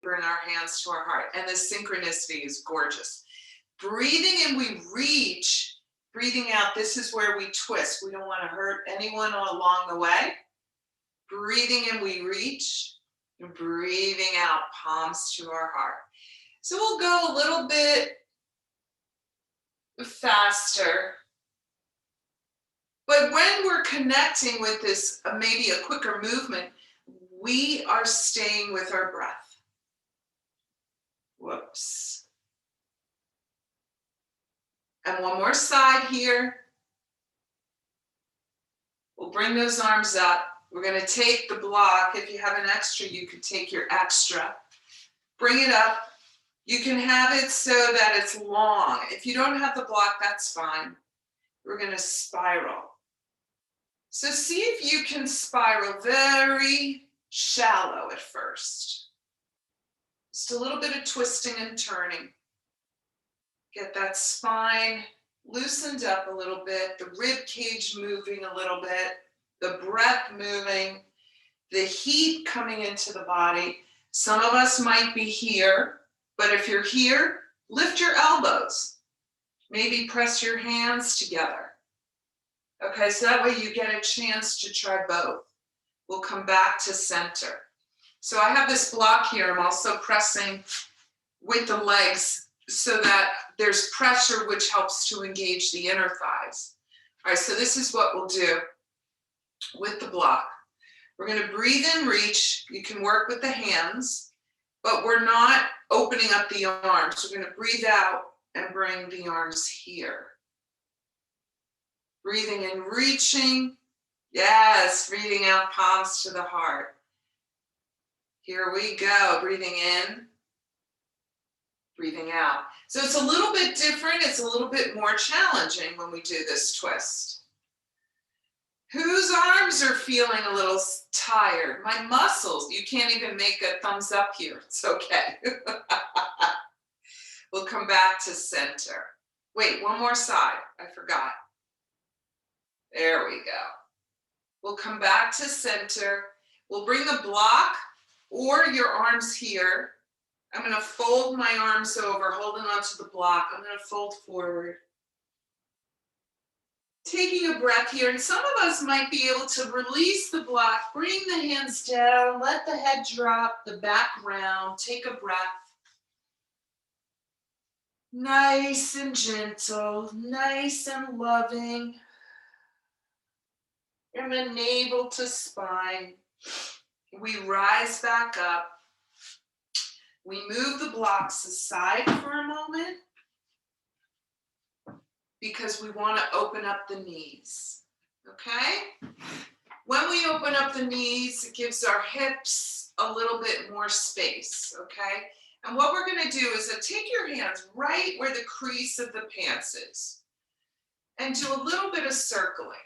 bring our hands to our heart. And the synchronicity is gorgeous. Breathing in, we reach. Breathing out, this is where we twist. We don't want to hurt anyone along the way. Breathing in, we reach. And breathing out, palms to our heart. So we'll go a little bit faster. But when we're connecting with this, maybe a quicker movement, we are staying with our breath. Whoops. And one more side here. We'll bring those arms up. We're going to take the block. If you have an extra, you could take your extra. Bring it up. You can have it so that it's long. If you don't have the block, that's fine. We're going to spiral. So see if you can spiral very shallow at first. Just a little bit of twisting and turning. Get that spine loosened up a little bit, the rib cage moving a little bit, the breath moving, the heat coming into the body. Some of us might be here, but if you're here, lift your elbows. Maybe press your hands together. Okay, so that way you get a chance to try both. We'll come back to center. So I have this block here. I'm also pressing with the legs so that there's pressure, which helps to engage the inner thighs. All right, so this is what we'll do with the block. We're going to breathe in, reach. You can work with the hands, but we're not opening up the arms. We're going to breathe out and bring the arms here. Breathing in, reaching. Yes, breathing out, palms to the heart. Here we go. Breathing in, breathing out. So it's a little bit different. It's a little bit more challenging when we do this twist. Whose arms are feeling a little tired? My muscles. You can't even make a thumbs up here. It's okay. We'll come back to center. Wait, one more side. I forgot. There we go. We'll come back to center. We'll bring the block or your arms here. I'm going to fold my arms over, holding onto the block. I'm going to fold forward. Taking a breath here, and some of us might be able to release the block, bring the hands down, let the head drop, the back round, take a breath. Nice and gentle, nice and loving. From the navel to spine. We rise back up. We move the blocks aside for a moment because we want to open up the knees, okay? When we open up the knees, it gives our hips a little bit more space, okay? And what we're going to do is take your hands right where the crease of the pants is and do a little bit of circling.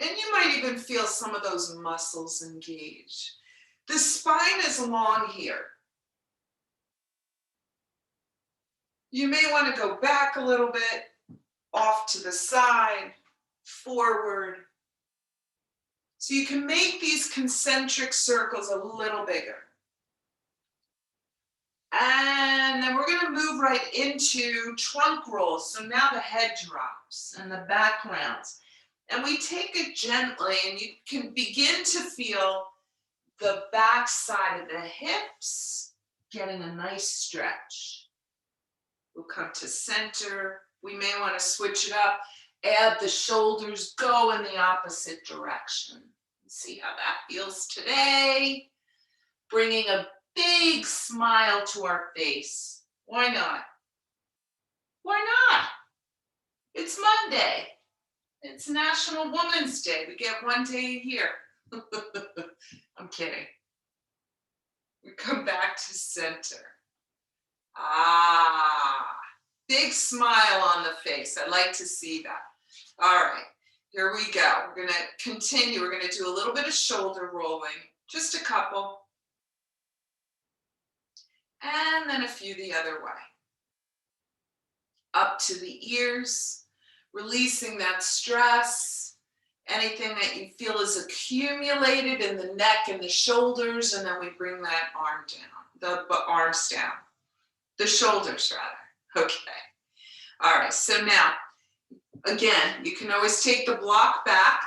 And you might even feel some of those muscles engage. The spine is long here. You may want to go back a little bit, off to the side, forward. So you can make these concentric circles a little bigger. And then we're going to move right into trunk rolls. So now the head drops and the back rounds. And we take it gently, and you can begin to feel the back side of the hips getting a nice stretch. We'll come to center. We may want to switch it up. Add the shoulders, go in the opposite direction. See how that feels today. Bringing a big smile to our face. Why not? Why not? It's Monday. It's National Women's Day. We get one day a year. I'm kidding. We come back to center. Big smile on the face. I like to see that. All right, here we go. We're going to continue. We're going to do a little bit of shoulder rolling, just a couple. And then a few the other way. Up to the ears, releasing that stress anything that you feel is accumulated in the neck and the shoulders, and then we bring that arm down, the arms down, the shoulders rather. Okay. All right, so now, again, you can always take the block back.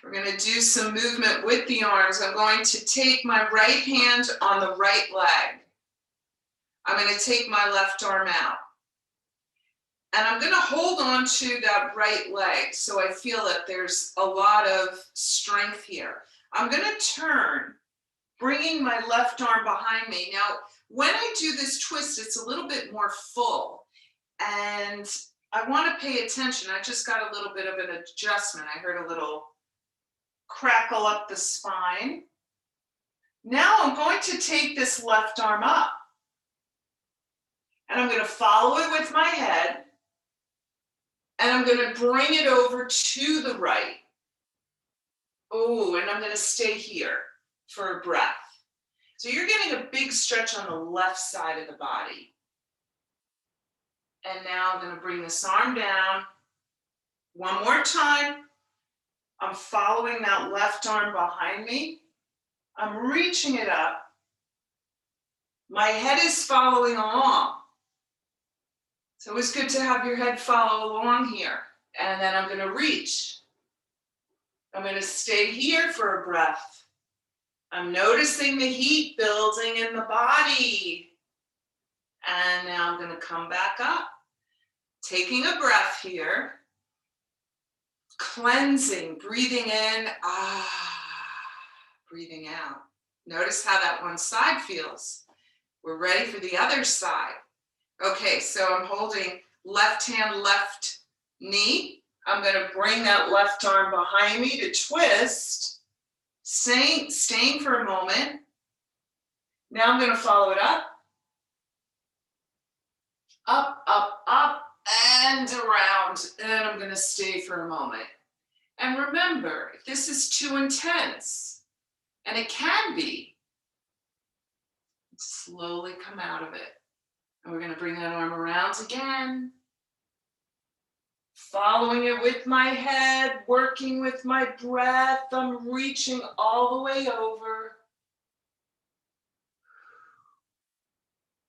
We're going to do some movement with the arms. I'm going to take my right hand on the right leg. I'm going to take my left arm out. And I'm going to hold on to that right leg so I feel that there's a lot of strength here. I'm going to turn, bringing my left arm behind me. Now, when I do this twist, it's a little bit more full. And I want to pay attention. I just got a little bit of an adjustment. I heard a little crackle up the spine. Now I'm going to take this left arm up. And I'm going to follow it with my head. And I'm going to bring it over to the right. Oh, and I'm going to stay here for a breath. So you're getting a big stretch on the left side of the body. And now I'm going to bring this arm down. One more time. I'm following that left arm behind me. I'm reaching it up. My head is following along. So it's good to have your head follow along here. And then I'm going to reach. I'm going to stay here for a breath. I'm noticing the heat building in the body. And now I'm going to come back up. Taking a breath here. Cleansing, breathing in, breathing out. Notice how that one side feels. We're ready for the other side. Okay, so I'm holding left hand, left knee. I'm going to bring that left arm behind me to twist. Staying for a moment. Now I'm going to follow it up. Up, up, up, and around. And I'm going to stay for a moment. And remember, if this is too intense, and it can be, slowly come out of it. And we're going to bring that arm around again. Following it with my head, working with my breath. I'm reaching all the way over.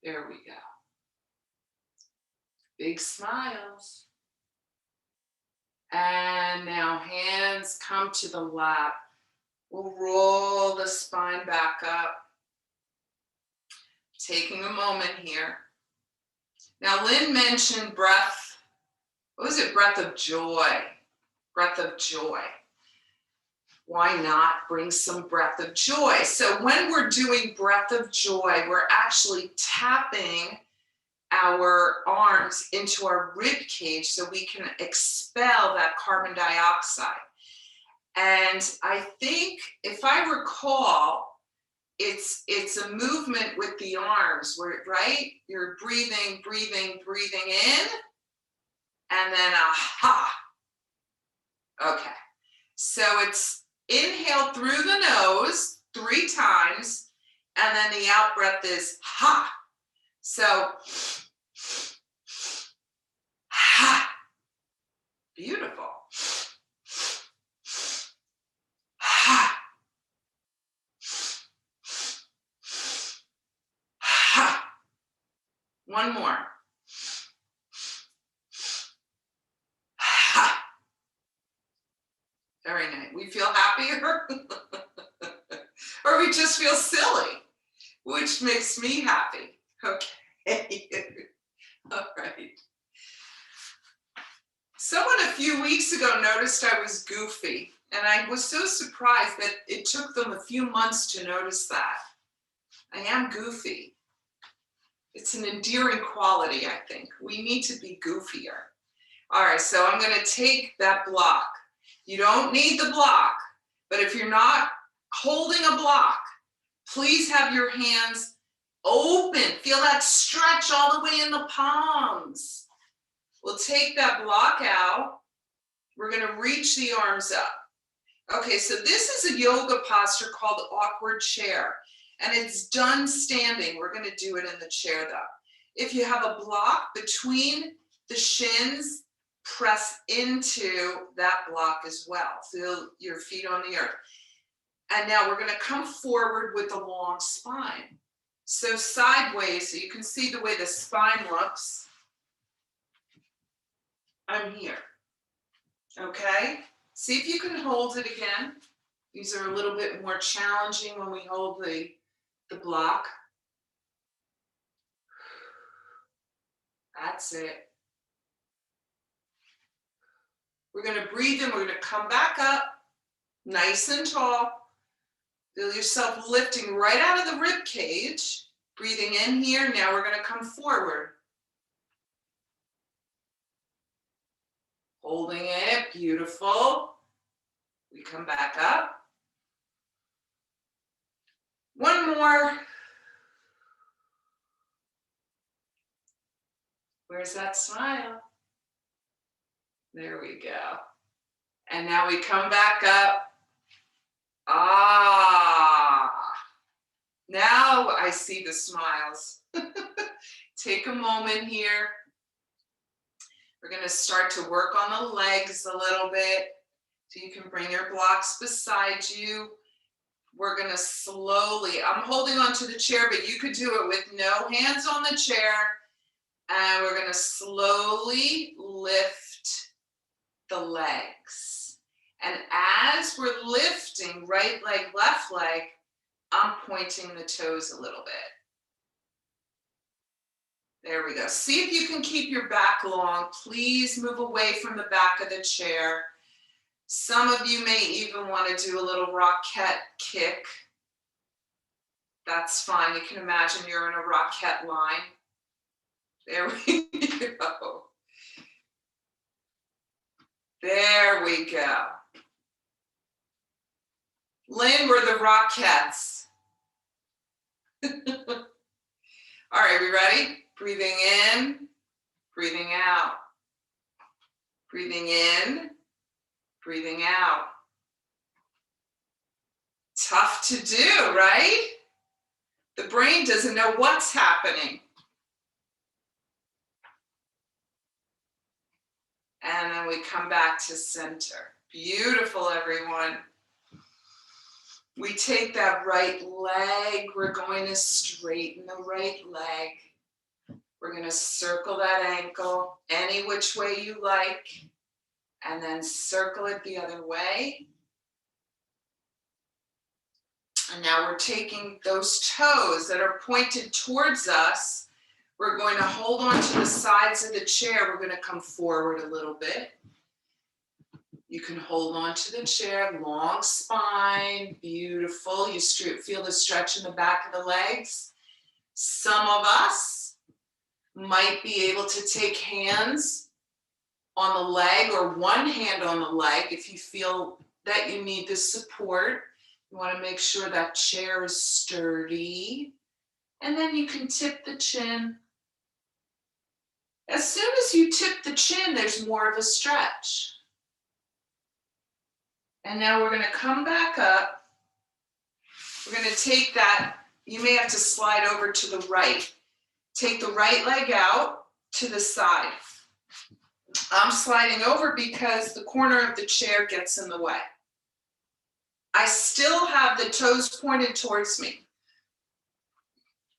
There we go. Big smiles. And now hands come to the lap. We'll roll the spine back up. Taking a moment here. Now, Lynn mentioned breath. What was it? Breath of joy. Breath of joy. Why not bring some breath of joy? So when we're doing breath of joy, we're actually tapping our arms into our rib cage so we can expel that carbon dioxide. And I think, if I recall, it's a movement with the arms where, right? You're breathing, breathing, breathing in, and then aha. Okay, so it's inhale through the nose 3 times, and then the out breath is ha. So, ha. Beautiful. Ha. Ha. One more. Ha. Very nice. We feel happier, or we just feel silly, which makes me happy. Okay. All right. Someone a few weeks ago noticed I was goofy, and I was so surprised that it took them a few months to notice that. I am goofy. It's an endearing quality, I think. We need to be goofier. All right, so I'm going to take that block. You don't need the block, but if you're not holding a block, please have your hands open. Feel that stretch all the way in the palms. We'll take that block out. We're going to reach the arms up. Okay, so this is a yoga posture called awkward chair, and it's done standing. We're going to do it in the chair though. If you have a block between the shins, press into that block as well. Feel your feet on the earth. And now we're going to come forward with a long spine. So sideways, so you can see the way the spine looks. I'm here. Okay? See if you can hold it again. These are a little bit more challenging when we hold the block. That's it. We're going to breathe in. We're going to come back up, nice and tall. Feel yourself lifting right out of the rib cage. Breathing in here. Now we're going to come forward. Holding it. Beautiful. We come back up. One more. Where's that smile? There we go. And now we come back up. Ah, now I see the smiles. Take a moment here. We're going to start to work on the legs a little bit. So you can bring your blocks beside you. We're going to slowly, I'm holding onto the chair, but you could do it with no hands on the chair. And we're going to slowly lift the legs. And as we're lifting right leg, left leg, I'm pointing the toes a little bit. There we go. See if you can keep your back long. Please move away from the back of the chair. Some of you may even want to do a little rocket kick. That's fine. You can imagine you're in a rocket line. There we go. There we go. Lynn, we're the Rockettes. All right, we ready? Breathing in, breathing out. Breathing in, breathing out. Tough to do, right? The brain doesn't know what's happening. And then we come back to center. Beautiful, everyone. We take that right leg. We're going to straighten the right leg. We're going to circle that ankle any which way you like. And then circle it the other way. And now we're taking those toes that are pointed towards us. We're going to hold on to the sides of the chair. We're going to come forward a little bit. You can hold on to the chair, long spine, beautiful. You feel the stretch in the back of the legs. Some of us might be able to take hands on the leg or one hand on the leg if you feel that you need the support. You want to make sure that chair is sturdy. And then you can tip the chin. As soon as you tip the chin, there's more of a stretch. And now we're going to come back up. We're going to take that. You may have to slide over to the right. Take the right leg out to the side. I'm sliding over because the corner of the chair gets in the way. I still have the toes pointed towards me.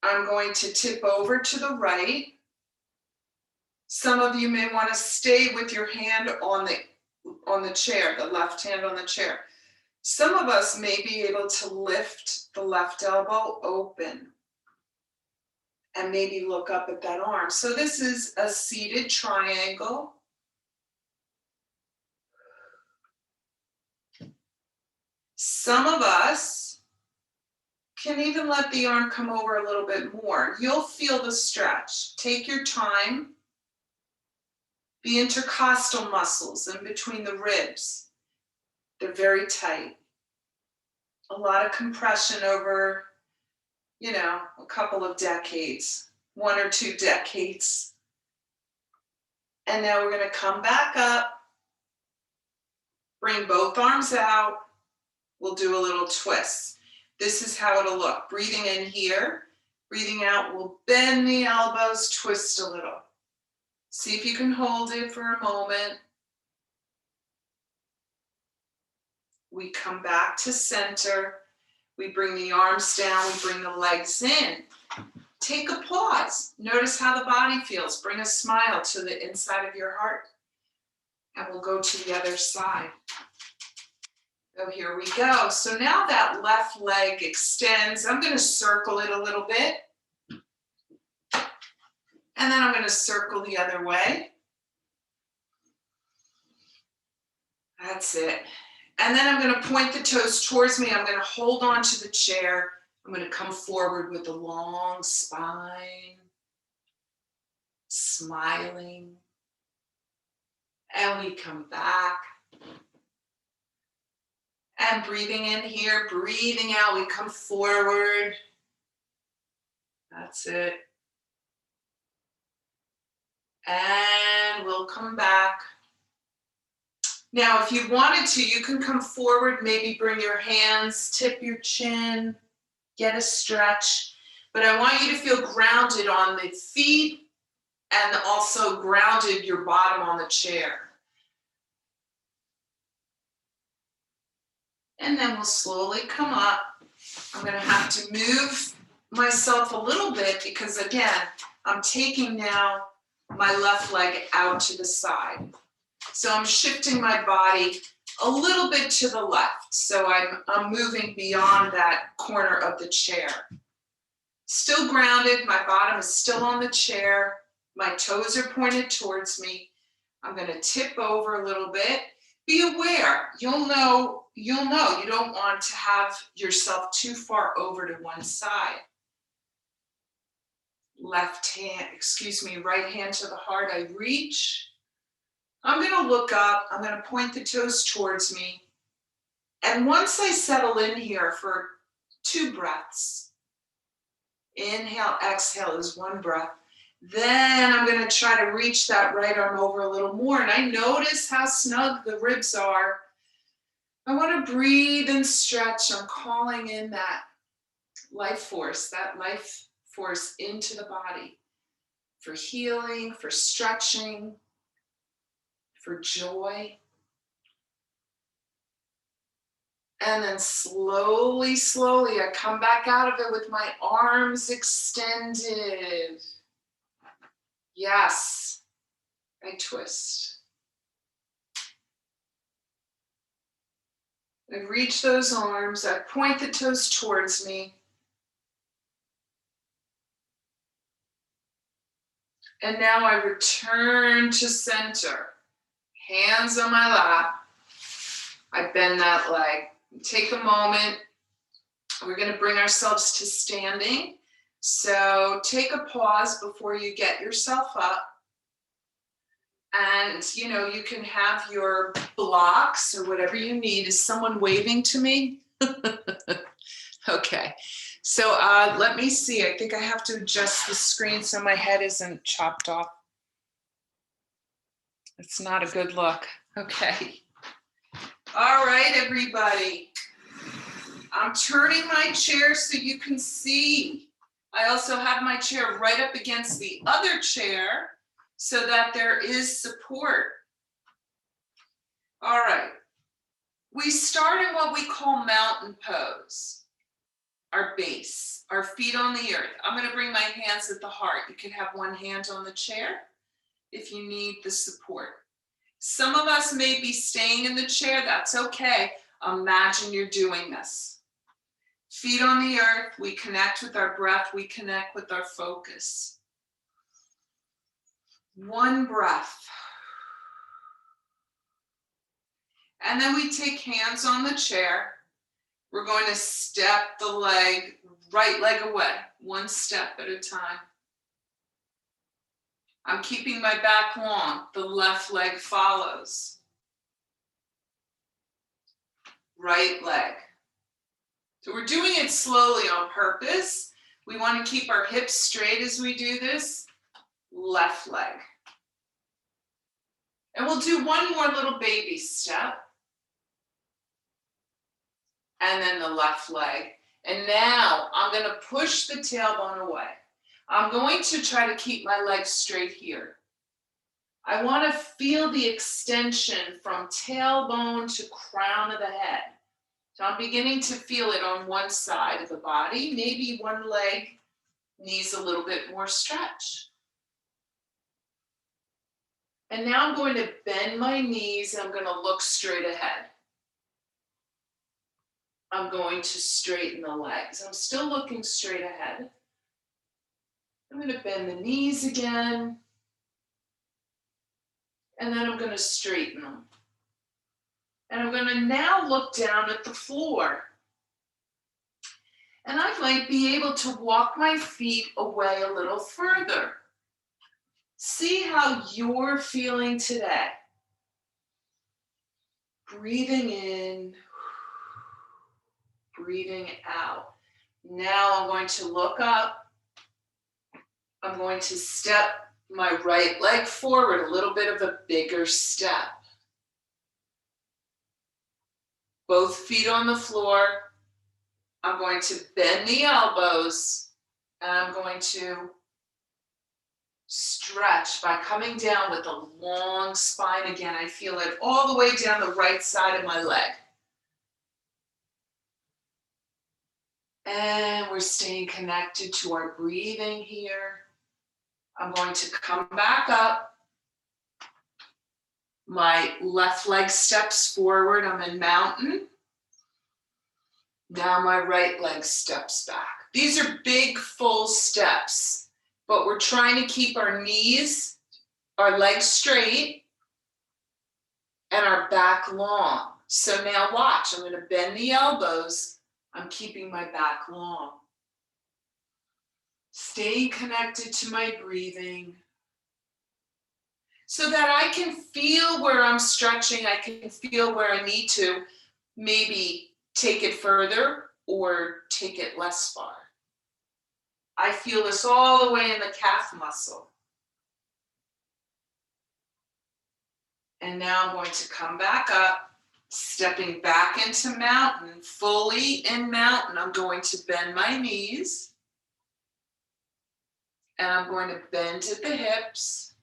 I'm going to tip over to the right. Some of you may want to stay with your hand on the chair, the left hand on the chair. Some of us may be able to lift the left elbow open and maybe look up at that arm. So this is a seated triangle. Some of us can even let the arm come over a little bit more. You'll feel the stretch. Take your time. The intercostal muscles in between the ribs, they're very tight. A lot of compression over, a couple of decades, 1 or 2 decades. And now we're going to come back up, bring both arms out. We'll do a little twist. This is how it'll look. Breathing in here, breathing out, we'll bend the elbows, twist a little. See if you can hold it for a moment. We come back to center. We bring the arms down, we bring the legs in. Take a pause. Notice how the body feels. Bring a smile to the inside of your heart. And we'll go to the other side. So here we go. So now that left leg extends. I'm going to circle it a little bit. And then I'm going to circle the other way. That's it. And then I'm going to point the toes towards me. I'm going to hold on to the chair. I'm going to come forward with a long spine, smiling. And we come back. And breathing in here, breathing out, we come forward. That's it. And we'll come back. Now, if you wanted to, you can come forward, maybe bring your hands, tip your chin, get a stretch. But I want you to feel grounded on the feet and also grounded your bottom on the chair. And then we'll slowly come up. I'm going to have to move myself a little bit because, again, I'm taking now my left leg out to the side. So I'm shifting my body a little bit to the left. So I'm moving beyond that corner of the chair. Still grounded, my bottom is still on the chair. My toes are pointed towards me. I'm going to tip over a little bit. Be aware, you'll know you don't want to have yourself too far over to one side. Right hand to the heart, I reach. I'm going to look up, I'm going to point the toes towards me. And once I settle in here for 2 breaths, inhale, exhale is 1 breath. Then I'm going to try to reach that right arm over a little more. And I notice how snug the ribs are. I want to breathe and stretch. I'm calling in that life force into the body for healing, for stretching, for joy. And then slowly, I come back out of it with my arms extended. Yes, I twist. I reach those arms, I point the toes towards me. And now I return to center. Hands on my lap. I bend that leg. Take a moment. We're going to bring ourselves to standing. So take a pause before you get yourself up. And, you can have your blocks or whatever you need. Is someone waving to me? Okay. So let me see. I think I have to adjust the screen so my head isn't chopped off. It's not a good look. Okay. All right, everybody. I'm turning my chair so you can see. I also have my chair right up against the other chair so that there is support. All right. We start in what we call mountain pose. Our base, our feet on the earth. I'm going to bring my hands at the heart. You can have one hand on the chair if you need the support. Some of us may be staying in the chair. That's okay. Imagine you're doing this. Feet on the earth. We connect with our breath. We connect with our focus. 1 breath. And then we take hands on the chair. We're going to step the right leg away, 1 step at a time. I'm keeping my back long. The left leg follows. Right leg. So we're doing it slowly on purpose. We want to keep our hips straight as we do this. Left leg. And we'll do 1 more little baby step. And then the left leg. And now I'm going to push the tailbone away. I'm going to try to keep my legs straight here. I want to feel the extension from tailbone to crown of the head. So I'm beginning to feel it on one side of the body. Maybe one leg needs a little bit more stretch. And now I'm going to bend my knees and I'm going to look straight ahead. I'm going to straighten the legs. I'm still looking straight ahead. I'm going to bend the knees again. And then I'm going to straighten them. And I'm going to now look down at the floor. And I might be able to walk my feet away a little further. See how you're feeling today. Breathing in, breathing out. Now I'm going to look up. I'm going to step my right leg forward, a little bit of a bigger step. Both feet on the floor. I'm going to bend the elbows and I'm going to stretch by coming down with a long spine again. I feel it all the way down the right side of my leg. And we're staying connected to our breathing here. I'm going to come back up. My left leg steps forward. I'm in mountain. Now my right leg steps back. These are big, full steps, but we're trying to keep our knees, our legs straight, and our back long. So now watch, I'm going to bend the elbows. I'm keeping my back long. Staying connected to my breathing so that I can feel where I'm stretching. I can feel where I need to maybe take it further or take it less far. I feel this all the way in the calf muscle. And now I'm going to come back up, stepping back into mountain, fully in mountain. I'm going to bend my knees. And I'm going to bend at the hips.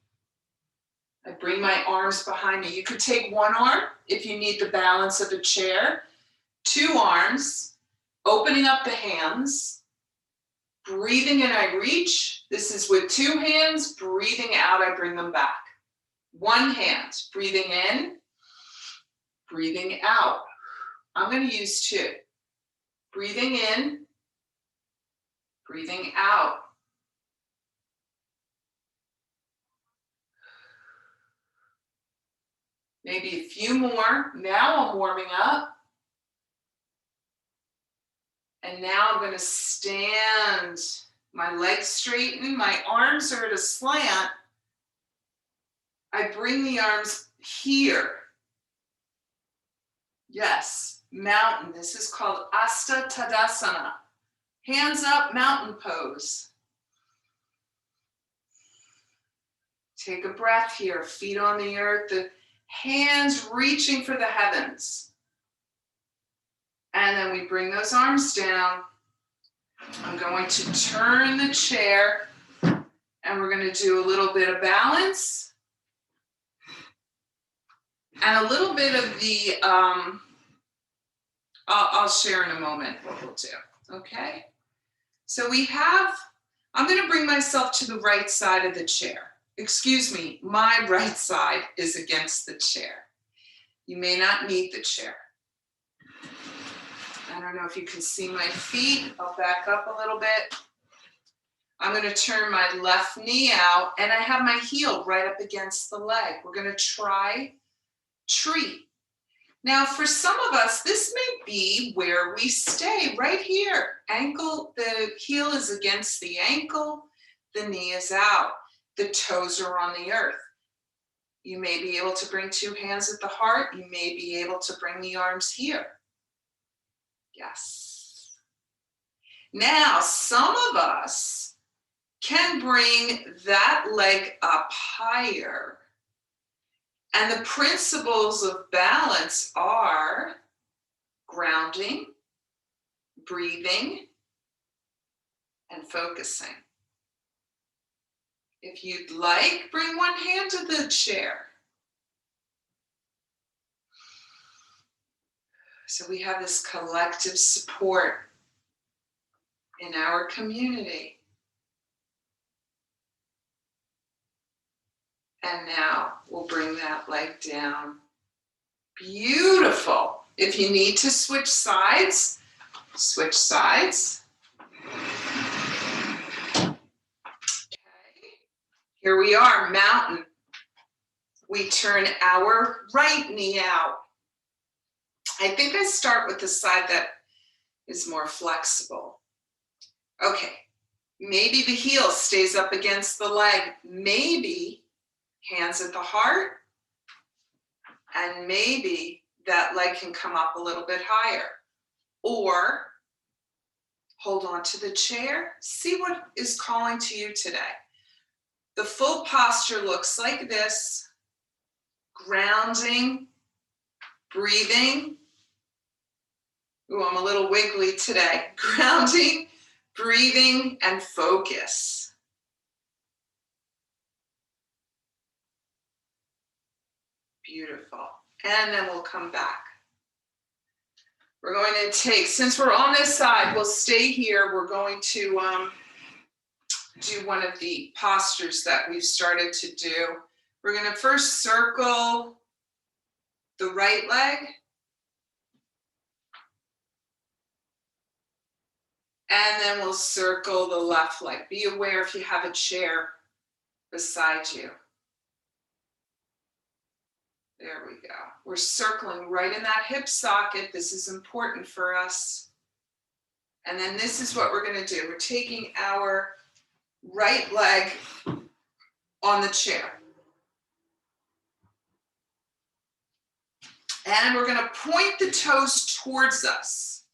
I bring my arms behind me. You could take one arm if you need the balance of a chair. Two arms, opening up the hands. Breathing in, I reach. This is with two hands. Breathing out, I bring them back. One hand, breathing in, breathing out. I'm going to use two. Breathing in, breathing out. Maybe a few more. Now I'm warming up. And now I'm going to stand. My legs straighten. My arms are at a slant. I bring the arms here. Yes, mountain. This is called Asta Tadasana. Hands up, mountain pose. Take a breath here. Feet on the earth. The hands reaching for the heavens. And then we bring those arms down. I'm going to turn the chair and we're going to do a little bit of balance and a little bit of the, I'll share in a moment what we'll do, okay? So we have, I'm going to bring myself to the right side of the chair. Excuse me, my right side is against the chair. You may not need the chair. I don't know if you can see my feet. I'll back up a little bit. I'm going to turn my left knee out and I have my heel right up against the leg. We're going to try tree. Now for some of us, this may be where we stay right here. Ankle, the heel is against the ankle, the knee is out, the toes are on the earth. You may be able to bring two hands at the heart. You may be able to bring the arms here. Yes. Now, some of us can bring that leg up higher. And the principles of balance are grounding, breathing, and focusing. If you'd like, bring one hand to the chair. So we have this collective support in our community. And now we'll bring that leg down. Beautiful. If you need to switch sides, switch sides. Okay. Here we are, mountain. We turn our right knee out. I think I start with the side that is more flexible. Okay, maybe the heel stays up against the leg. Maybe hands at the heart. And maybe that leg can come up a little bit higher. Or hold on to the chair. See what is calling to you today. The full posture looks like this. Grounding, breathing. Ooh, I'm a little wiggly today. Grounding, breathing, and focus. Beautiful. And then we'll come back. We're going to take, since we're on this side, we'll stay here. We're going to do one of the postures that we've started to do. We're going to first circle the right leg. And then we'll circle the left leg. Be aware if you have a chair beside you. There we go. We're circling right in that hip socket. This is important for us. And then this is what we're going to do. We're taking our right leg on the chair. And we're going to point the toes towards us.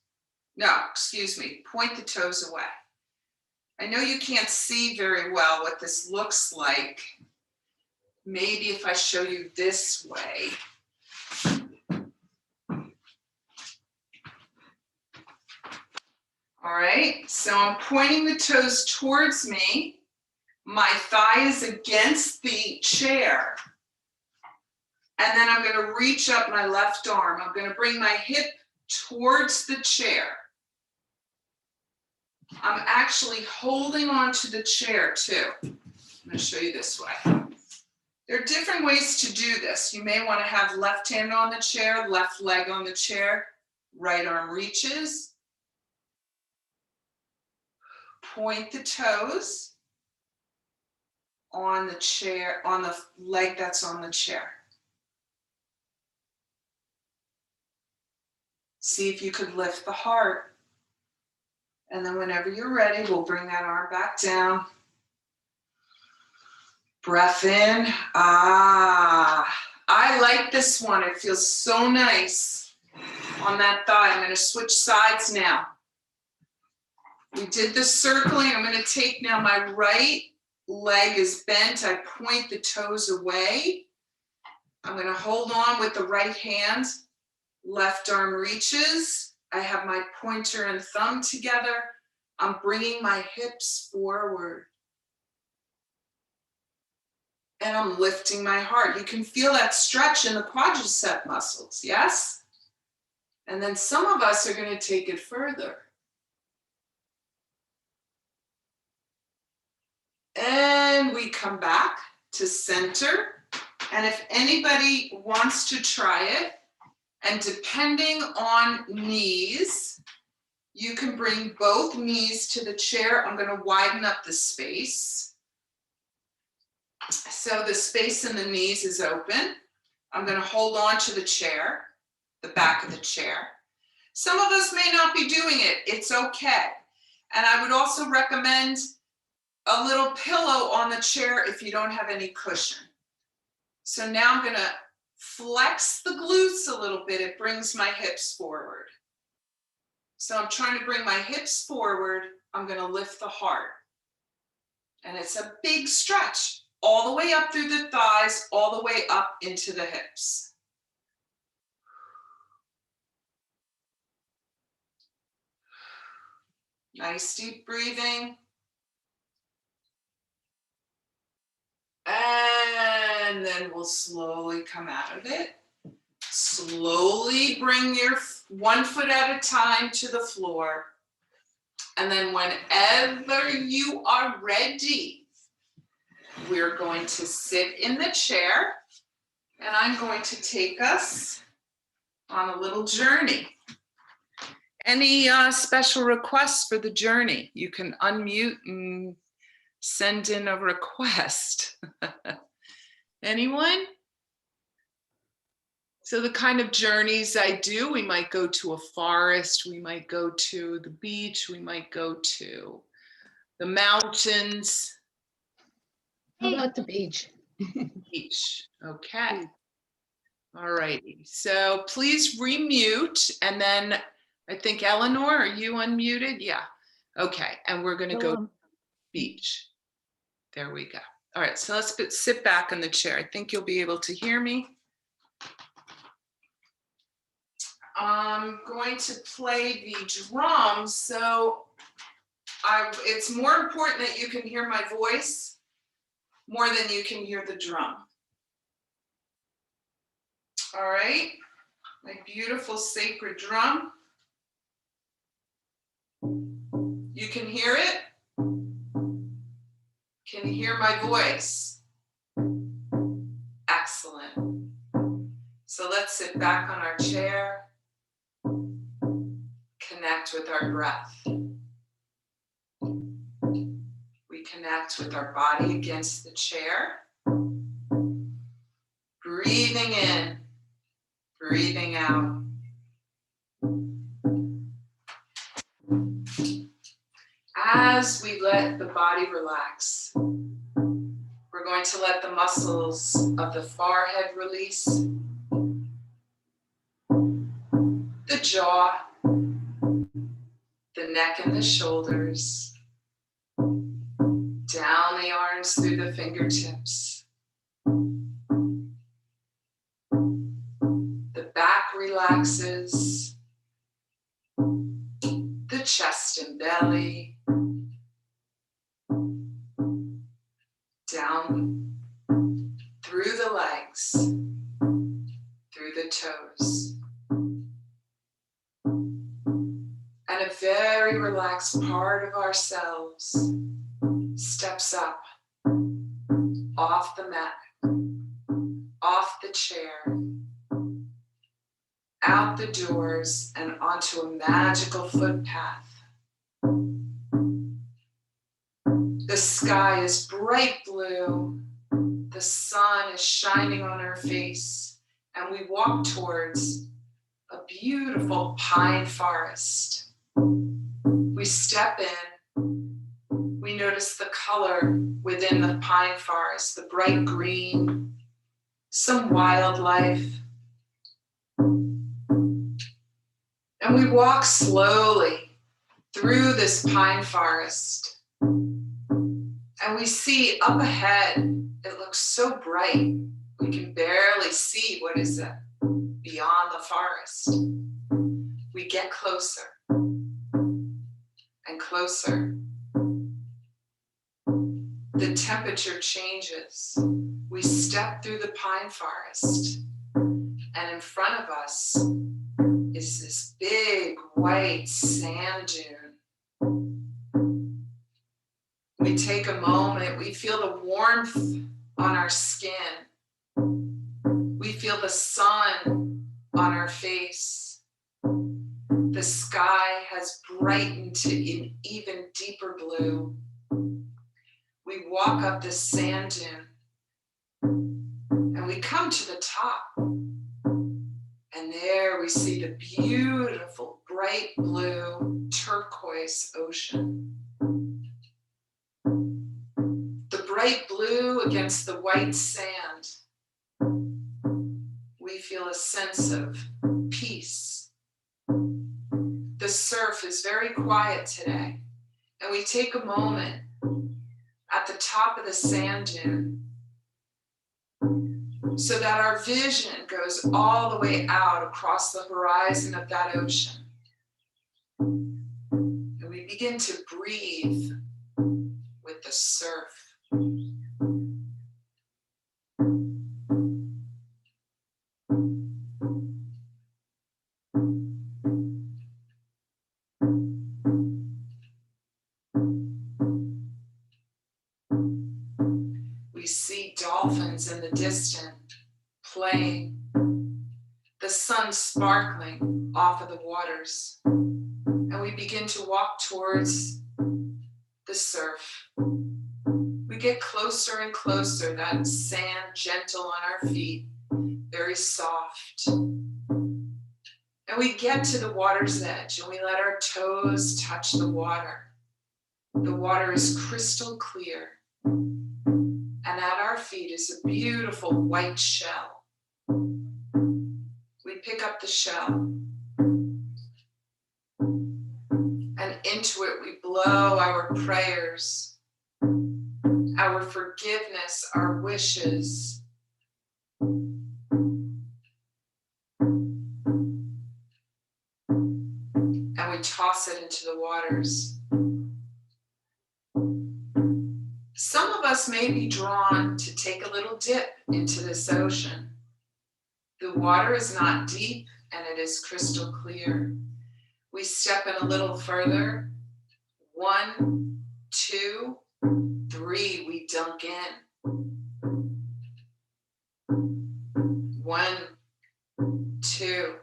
No, excuse me, point the toes away. I know you can't see very well what this looks like. Maybe if I show you this way. All right, so I'm pointing the toes towards me. My thigh is against the chair. And then I'm going to reach up my left arm. I'm going to bring my hip towards the chair. I'm actually holding on to the chair too. I'm going to show you this way. There are different ways to do this. You may want to have left hand on the chair, left leg on the chair, right arm reaches. Point the toes on the chair, on the leg that's on the chair. See if you could lift the heart. And then whenever you're ready, we'll bring that arm back down. Breath in. Ah, I like this one. It feels so nice on that thigh. I'm going to switch sides now. We did the circling. I'm going to take now my right leg is bent. I point the toes away. I'm going to hold on with the right hand. Left arm reaches. I have my pointer and thumb together. I'm bringing my hips forward. And I'm lifting my heart. You can feel that stretch in the quadricep muscles, yes? And then some of us are going to take it further. And we come back to center. And if anybody wants to try it, and depending on knees, you can bring both knees to the chair. I'm going to widen up the space. So the space in the knees is open. I'm going to hold on to the chair, the back of the chair. Some of us may not be doing it. It's okay. And I would also recommend a little pillow on the chair if you don't have any cushion. So now I'm going to flex the glutes a little bit. It brings my hips forward. So I'm trying to bring my hips forward. I'm going to lift the heart. And it's a big stretch. All the way up through the thighs, all the way up into the hips. Nice deep breathing. And then we'll slowly come out of it. Slowly bring your 1 foot at a time to the floor. And then whenever you are ready, we're going to sit in the chair, and I'm going to take us on a little journey. Any special requests for the journey? You can unmute and send in a request. Anyone? So the kind of journeys I do, we might go to a forest, we might go to the beach, we might go to the mountains. How about the beach? Beach, okay. All righty, so please remute, and then I think Eleanor, are you unmuted? Yeah, okay, and we're gonna go beach. There we go. All right, so let's sit back in the chair. I think you'll be able to hear me. I'm going to play the drums, so it's more important that you can hear my voice more than you can hear the drum. All right, my beautiful sacred drum. You can hear it? Can you hear my voice? Excellent. So let's sit back on our chair. Connect with our breath. We connect with our body against the chair. Breathing in, breathing out. As we let the body relax, we're going to let the muscles of the forehead release, the jaw, the neck and the shoulders, down the arms through the fingertips. The back relaxes, the chest and belly, down through the legs, through the toes. And a very relaxed part of ourselves steps up off the mat, off the chair, out the doors and onto a magical footpath. The sky is bright blue, the sun is shining on our face, and we walk towards a beautiful pine forest. We step in, we notice the color within the pine forest, the bright green, some wildlife. And we walk slowly through this pine forest. And we see up ahead, it looks so bright, we can barely see what is beyond the forest. We get closer and closer. The temperature changes. We step through the pine forest, and in front of us is this big white sand dune. We take a moment, we feel the warmth on our skin. We feel the sun on our face. The sky has brightened to an even deeper blue. We walk up this sand dune and we come to the top. And there we see the beautiful bright blue turquoise ocean. The bright blue against the white sand. We feel a sense of peace. The surf is very quiet today, and we take a moment at the top of the sand dune so that our vision goes all the way out across the horizon of that ocean. And we begin to breathe with the surf. We see dolphins in the distance playing, the sun sparkling off of the waters, and we begin to walk towards the surf. We get closer and closer, that sand gentle on our feet, very soft. And we get to the water's edge and we let our toes touch the water. The water is crystal clear. And at our feet is a beautiful white shell. We pick up the shell. And into it we blow our prayers, our forgiveness, our wishes. And we toss it into the waters. Some of us may be drawn to take a little dip into this ocean. The water is not deep and it is crystal clear. We step in a little further. 1, 2, 3, we dunk in. 1, 2,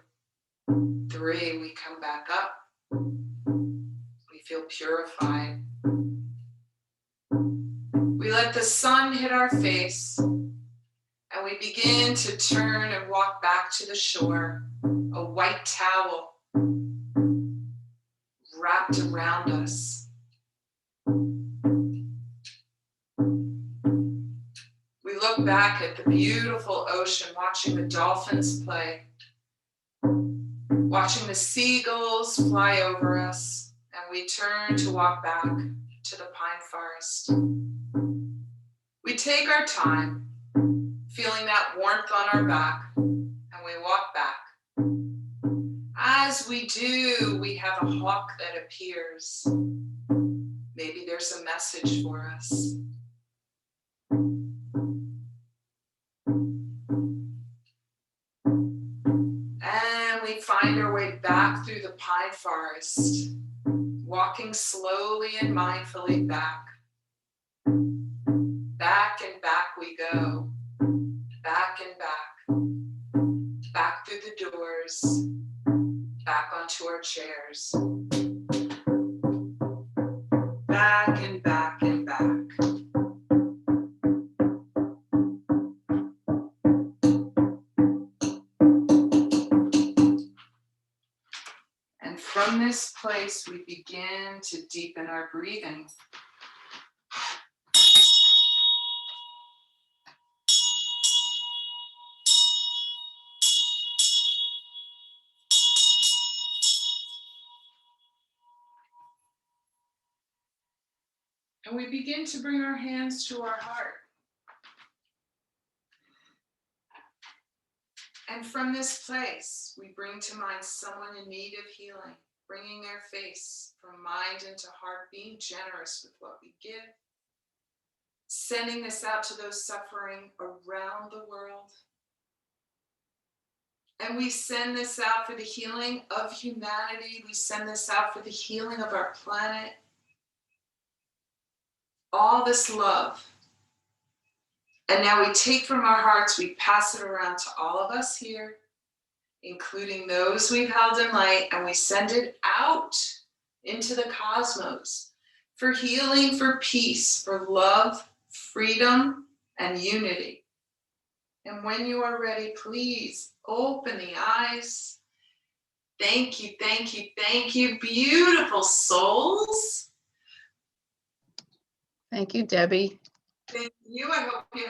3, we come back up. We feel purified. We let the sun hit our face and we begin to turn and walk back to the shore, a white towel wrapped around us. We look back at the beautiful ocean, watching the dolphins play, watching the seagulls fly over us, and we turn to walk back to the pine forest. We take our time, feeling that warmth on our back, and we walk back. As we do, we have a hawk that appears. Maybe there's a message for us. And we find our way back through the pine forest, walking slowly and mindfully back. Back and back we go, back and back through the doors, back onto our chairs, back and back and back. And from this place, we begin to deepen our breathing. And we begin to bring our hands to our heart. And from this place, we bring to mind someone in need of healing, bringing their face from mind into heart, being generous with what we give, sending this out to those suffering around the world. And we send this out for the healing of humanity. We send this out for the healing of our planet. All this love. And now we take from our hearts, we pass it around to all of us here, including those we've held in light, and we send it out into the cosmos for healing, for peace, for love, freedom, and unity. And when you are ready, please open the eyes. Thank you, thank you, thank you, beautiful souls. Thank you, Debbie. Thank you. I hope you